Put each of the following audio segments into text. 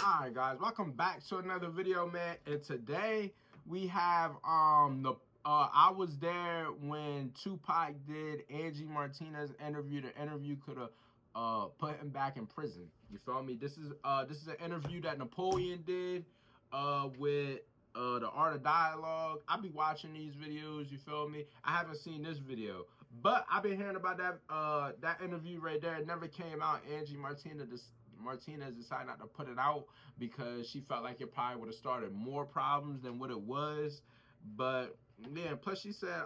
Alright guys, welcome back to another video, man. And today we have I was there when Tupac did Angie Martinez interview. The interview could have put him back in prison. You feel me? This is an interview that Napoleon did with the Art of Dialogue. I be watching these videos, you feel me? I haven't seen this video. But I've been hearing about that interview right there. It never came out. Angie Martinez decided not to put it out because she felt like it probably would have started more problems than what it was. But yeah, plus she said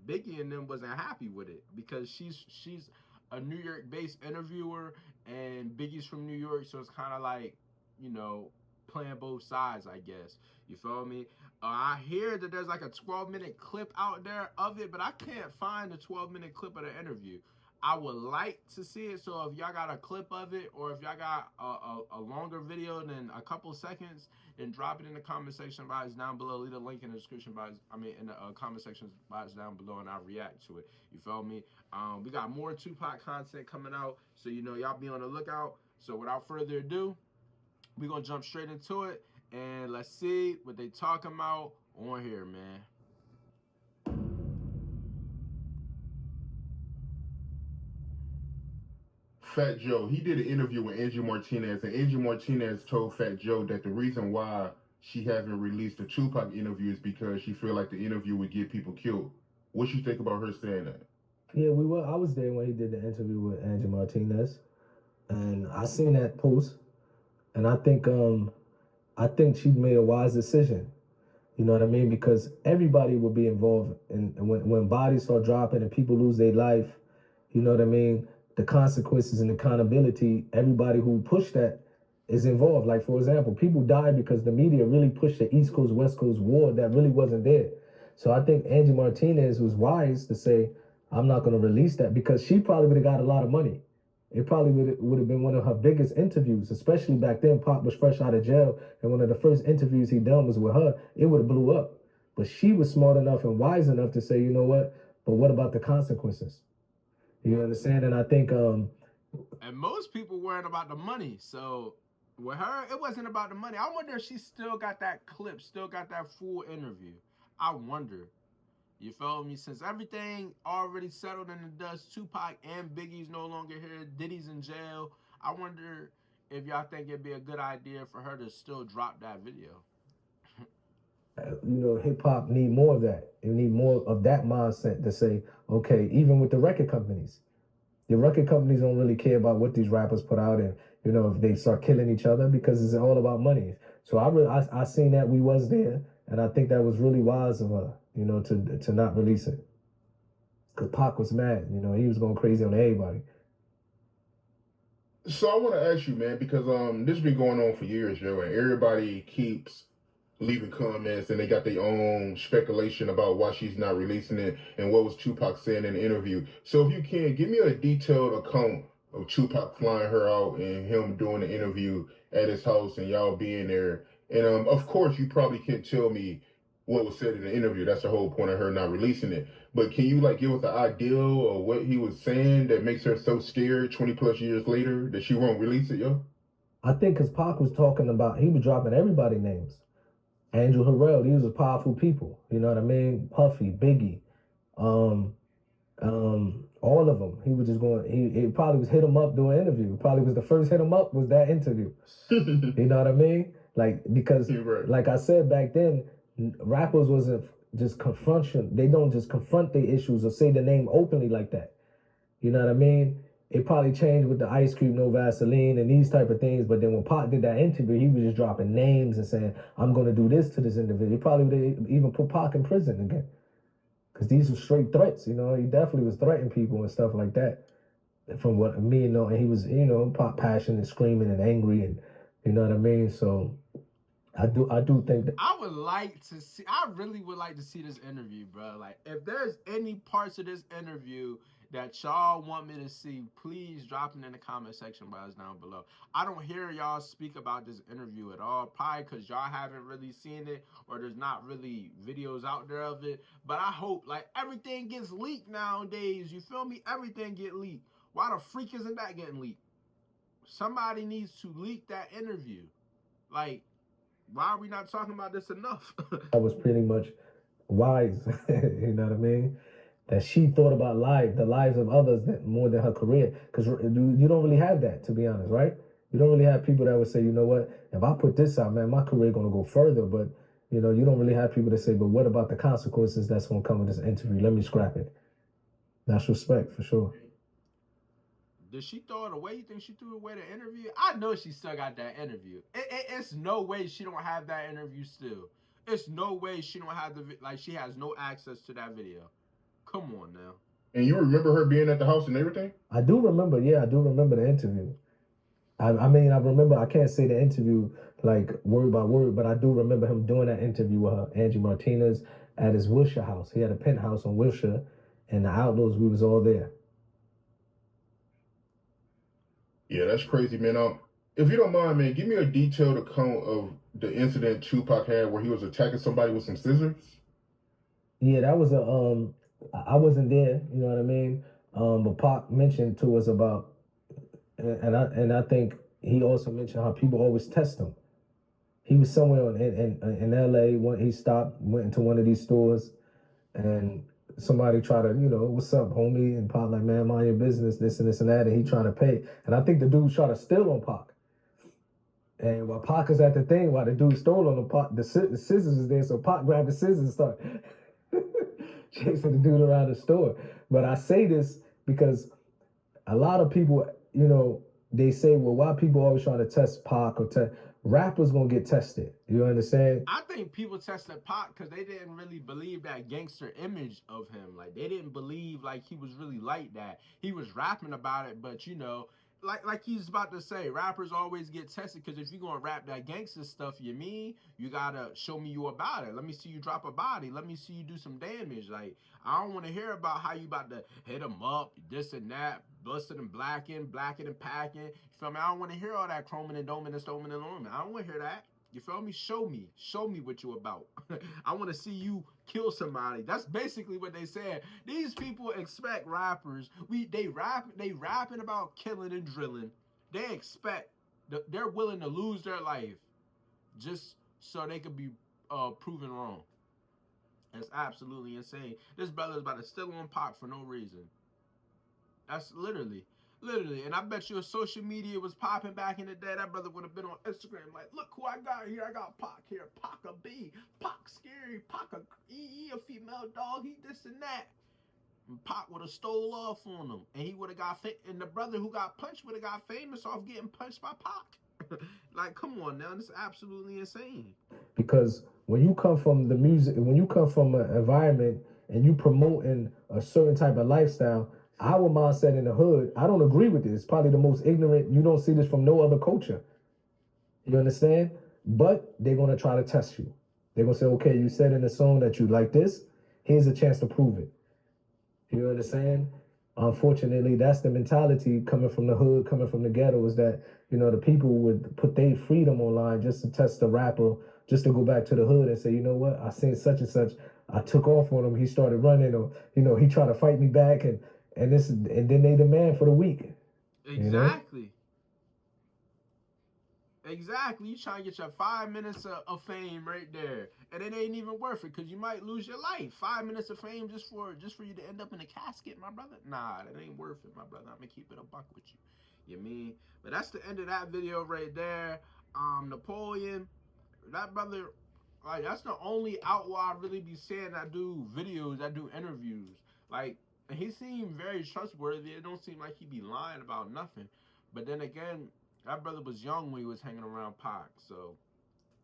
Biggie and them wasn't happy with it because she's a New York based interviewer and Biggie's from New York, so it's kind of like, you know, playing both sides, I guess. You feel me? I hear that there's like a 12-minute clip out there of it, but I can't find the 12-minute clip of the interview. I would like to see it, so if y'all got a clip of it or if y'all got a longer video than a couple seconds, then drop it in the comment section box down below. Leave a link in the description box, in the comment section box down below, and I'll react to it. You feel me? We got more Tupac content coming out, so you know, y'all be on the lookout. So without further ado, we're gonna jump straight into it and let's see what they talking about on here, man. Fat Joe, he did an interview with Angie Martinez, and Angie Martinez told Fat Joe that the reason why she haven't released the Tupac interview is because she feel like the interview would get people killed. What you think about her saying that? Yeah, we were. I was there when he did the interview with Angie Martinez, and I seen that post, and I think she made a wise decision. You know what I mean? Because everybody will be involved, and when bodies start dropping and people lose their life, you know what I mean? The consequences and accountability. Everybody who pushed that is involved. Like for example, people died because the media really pushed the East Coast West Coast war that really wasn't there. So I think Angie Martinez was wise to say, I'm not going to release that because she probably would have got a lot of money. It probably would have been one of her biggest interviews, especially back then. Pop was fresh out of jail, and one of the first interviews he done was with her. It would have blew up. But she was smart enough and wise enough to say, you know what? But what about the consequences? You understand? And I think And most people worried about the money, so with her, it wasn't about the money. I wonder if she still got that clip, still got that full interview. I wonder. You feel me? Since everything already settled in the dust, Tupac and Biggie's no longer here, Diddy's in jail. I wonder if y'all think it'd be a good idea for her to still drop that video. hip hop need more of that. It need more of that mindset to say, okay, even with the record companies, the record companies don't really care about what these rappers put out, and if they start killing each other because it's all about money. So I seen that we was there, and I think that was really wise of her, to not release it. Cause Pac was mad, he was going crazy on everybody. So I want to ask you, man, because this has been going on for years, Joe, and everybody keeps leaving comments and they got their own speculation about why she's not releasing it and what was Tupac saying in the interview. So if you can, give me a detailed account of Tupac flying her out and him doing the interview at his house and y'all being there. And of course, you probably can't tell me what was said in the interview. That's the whole point of her not releasing it. But can you like give us an idea of what he was saying that makes her so scared 20 plus years later that she won't release it, yo? I think because Pac was talking about, he was dropping everybody names. Andrew Harrell, these were powerful people. You know what I mean? Puffy, Biggie, um, all of them. He was just going. He probably was hit him up doing an interview. Probably was the first hit him up was that interview. You know what I mean? Like because, Right. like I said back then, rappers wasn't just confrontation. They don't just confront their issues or say the name openly like that. You know what I mean? It probably changed with the ice cream, no Vaseline, and these type of things. But then when Pac did that interview, he was just dropping names and saying, "I'm going to do this to this individual." He probably would even put Pac in prison again, because these were straight threats. He definitely was threatening people and stuff like that. From what me, and he was, Pac passionate, screaming and angry, and you know what I mean. So I do think that. I would like to see. I really would like to see this interview, bro. Like, if there's any parts of this interview that y'all want me to see, please drop it in the comment section box down below. I don't hear y'all speak about this interview at all, probably because y'all haven't really seen it or there's not really videos out there of it. But I hope, like, everything gets leaked nowadays. You feel me? Everything get leaked. Why the freak isn't that getting leaked? Somebody needs to leak that interview. Like, why are we not talking about this enough? That was pretty much wise. You know what I mean? That she thought about the lives of others more than her career. Because you don't really have that, to be honest, right? You don't really have people that would say, you know what, if I put this out, man, my career gonna go further. But you know, you don't really have people that say, but what about the consequences that's gonna come with this interview? Let me scrap it. That's respect for sure. Did she throw it away? You think she threw away the interview? I know she still got that interview. It's no way she don't have that interview still. It's no way she don't have she has no access to that video. Come on now. And you remember her being at the house and everything? I do remember, yeah, I do remember the interview. I mean, I remember, I can't say the interview like word by word, but I do remember him doing that interview with her, Angie Martinez, at his Wilshire house. He had a penthouse on Wilshire, and the Outlaws, we was all there. Yeah, that's crazy, man. If you don't mind, man, give me a detailed account of the incident Tupac had where he was attacking somebody with some scissors. Yeah, that was I wasn't there, you know what I mean? But Pac mentioned to us about, and I think he also mentioned how people always test him. He was somewhere in LA when he went into one of these stores, and somebody tried to, you know, what's up, homie? And Pac like, man, mind your business, this and this and that, and he trying to pay. And I think the dude tried to steal on Pac. And while Pac is at the thing, while the dude stole on him, Pac, the scissors is there, so Pac grabbed the scissors and started chasing the dude around the store. But I say this because a lot of people, you know, they say, well, why people always trying to test Pac or rappers gonna get tested? You understand? I think people tested Pac because they didn't really believe that gangster image of him. Like, they didn't believe like he was really like that. He was rapping about it, but you know, like he's about to say, rappers always get tested because if you're gonna rap that gangster stuff, you gotta show me you about it. Let me see you drop a body. Let me see you do some damage. Like, I don't want to hear about how you about to hit him up, this and that, busted and blacking and packing. You feel me? I don't want to hear all that chroming and doming and stoming and loming. I don't want to hear that. You feel me? Show me what you about. I want to see you kill somebody. That's basically what they said. These people expect rappers. They rapping about killing and drilling. They expect they're willing to lose their life just so they could be proven wrong. It's absolutely insane. This brother's about to steal on Pac for no reason. That's literally. And I bet you if social media was popping back in the day, that brother would have been on Instagram like, look who I got here. I got Pac here. Pac a B. Pac scary. Pac a female dog. He this and that. And Pac would have stole off on him. And he would have got and the brother who got punched would have got famous off getting punched by Pac. Like, come on now. This is absolutely insane. Because when you come from the music, when you come from an environment and you promoting a certain type of lifestyle, our mindset in the hood, I don't agree with this. It's probably the most ignorant. You don't see this from no other culture. You understand? But they're going to try to test you. They're going to say, okay, you said in the song that you like this. Here's a chance to prove it. You understand? Unfortunately, that's the mentality coming from the hood, coming from the ghetto, is that, you know, the people would put their freedom online just to test the rapper, just to go back to the hood and say, you know what, I seen such and such. I took off on him. He started running, or, you know, he tried to fight me back, and then they demand for the week. Exactly. You know? Exactly. You trying to get your 5 minutes of fame right there, and it ain't even worth it because you might lose your life. 5 minutes of fame just for you to end up in a casket, my brother. Nah, that ain't worth it, my brother. I'm gonna keep it a buck with you. You mean? But that's the end of that video right there. Napoleon, that brother, like, that's the only outlaw I really be saying that do videos, that do interviews. Like, and he seemed very trustworthy. It don't seem like he be lying about nothing. But then again, that brother was young when he was hanging around Pac. So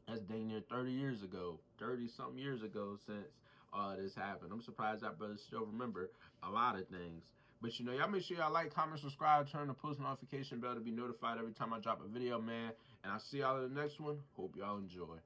that's dang near 30 years ago, 30-something years ago since this happened. I'm surprised that brother still remember a lot of things. But, you know, y'all make sure y'all like, comment, subscribe, turn the post notification bell to be notified every time I drop a video, man. And I'll see y'all in the next one. Hope y'all enjoy.